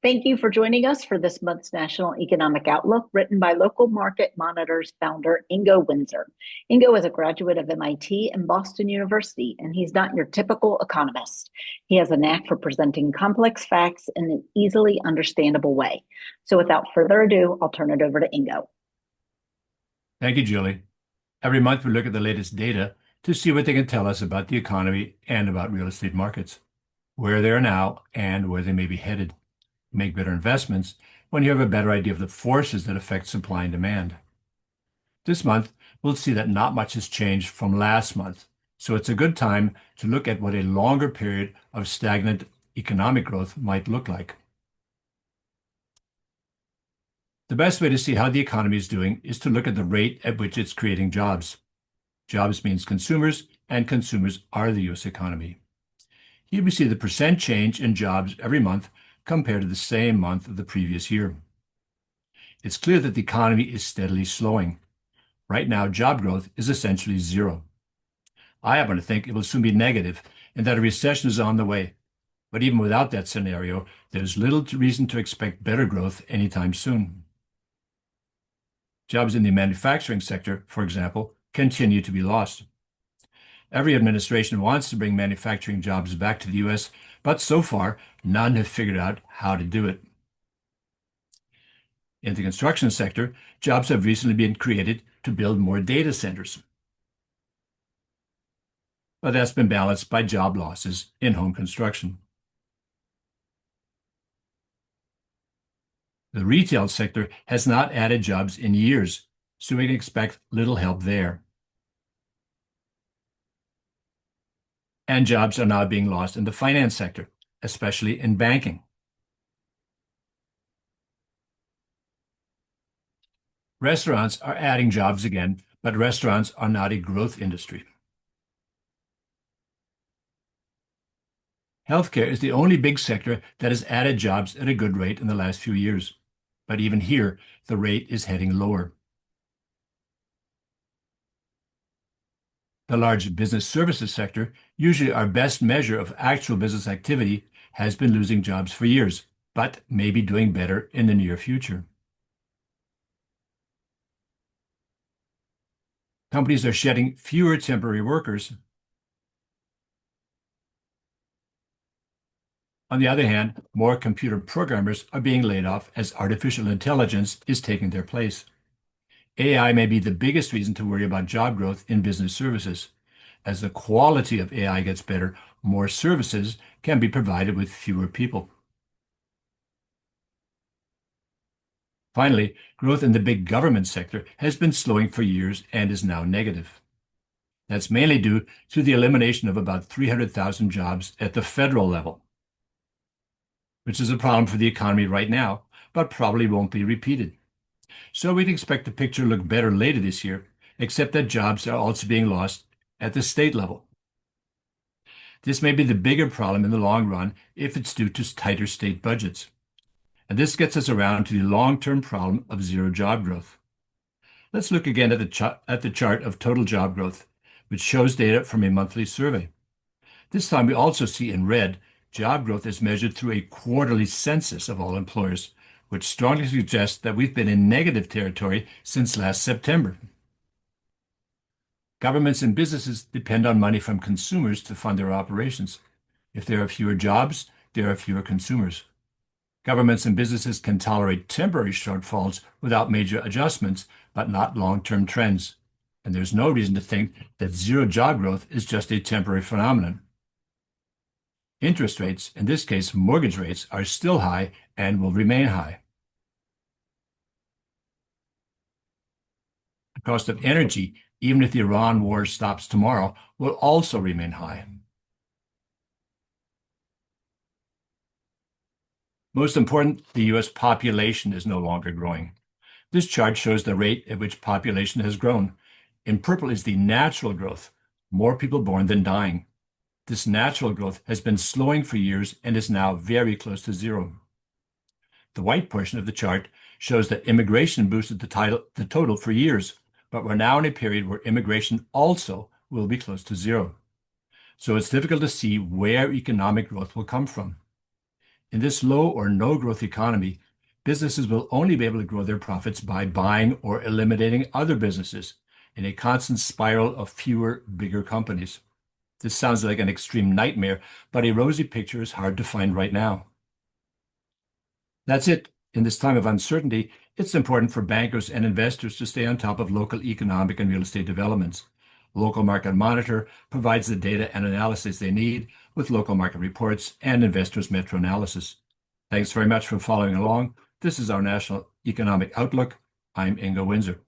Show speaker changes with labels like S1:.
S1: Thank you for joining us for this month's National Economic Outlook, written by Local Market Monitors founder Ingo Windsor. Ingo is a graduate of MIT and Boston University, and he's not your typical economist. He has a knack for presenting complex facts in an easily understandable way. So without further ado, I'll turn it over to Ingo.
S2: Thank you, Julie. Every month, we look at the latest data to see what they can tell us about the economy and about real estate markets, where they are now and where they may be headed. Make better investments when you have a better idea of the forces that affect supply and demand. This month, we'll see that not much has changed from last month, so it's a good time to look at what a longer period of stagnant economic growth might look like. The best way to see how the economy is doing is to look at the rate at which it's creating jobs. Jobs means consumers, and consumers are the U.S. economy. Here we see the percent change in jobs every month compared to the same month of the previous year. It's clear that the economy is steadily slowing. Right now, job growth is essentially zero. I happen to think it will soon be negative and that a recession is on the way. But even without that scenario, there's little reason to expect better growth anytime soon. Jobs in the manufacturing sector, for example, continue to be lost. Every administration wants to bring manufacturing jobs back to the U.S., but so far, none have figured out how to do it. In the construction sector, jobs have recently been created to build more data centers. But that's been balanced by job losses in home construction. The retail sector has not added jobs in years, so we can expect little help there. And jobs are now being lost in the finance sector, especially in banking. Restaurants are adding jobs again, but restaurants are not a growth industry. Healthcare is the only big sector that has added jobs at a good rate in the last few years. But even here, the rate is heading lower. The large business services sector, usually our best measure of actual business activity, has been losing jobs for years, but may be doing better in the near future. Companies are shedding fewer temporary workers. On the other hand, more computer programmers are being laid off as artificial intelligence is taking their place. AI may be the biggest reason to worry about job growth in business services. As the quality of AI gets better, more services can be provided with fewer people. Finally, growth in the big government sector has been slowing for years and is now negative. That's mainly due to the elimination of about 300,000 jobs at the federal level, which is a problem for the economy right now, but probably won't be repeated. So we'd expect the picture to look better later this year, except that jobs are also being lost at the state level. This may be the bigger problem in the long run if it's due to tighter state budgets. And this gets us around to the long-term problem of zero job growth. Let's look again at the chart of total job growth, which shows data from a monthly survey. This time we also see in red job growth is measured through a quarterly census of all employers, which strongly suggests that we've been in negative territory since last September. Governments and businesses depend on money from consumers to fund their operations. If there are fewer jobs, there are fewer consumers. Governments and businesses can tolerate temporary shortfalls without major adjustments, but not long-term trends. And there's no reason to think that zero job growth is just a temporary phenomenon. Interest rates, in this case mortgage rates, are still high and will remain high. The cost of energy, even if the Iran war stops tomorrow, will also remain high. Most important, the U.S. population is no longer growing. This chart shows the rate at which population has grown. In purple is the natural growth, more people born than dying. This natural growth has been slowing for years and is now very close to zero. The white portion of the chart shows that immigration boosted the total for years, but we're now in a period where immigration also will be close to zero. So it's difficult to see where economic growth will come from. In this low or no growth economy, businesses will only be able to grow their profits by buying or eliminating other businesses in a constant spiral of fewer, bigger companies. This sounds like an extreme nightmare, but a rosy picture is hard to find right now. That's it. In this time of uncertainty, it's important for bankers and investors to stay on top of local economic and real estate developments. Local Market Monitor provides the data and analysis they need with local market reports and investors' metro analysis. Thanks very much for following along. This is our National Economic Outlook. I'm Ingo Windsor.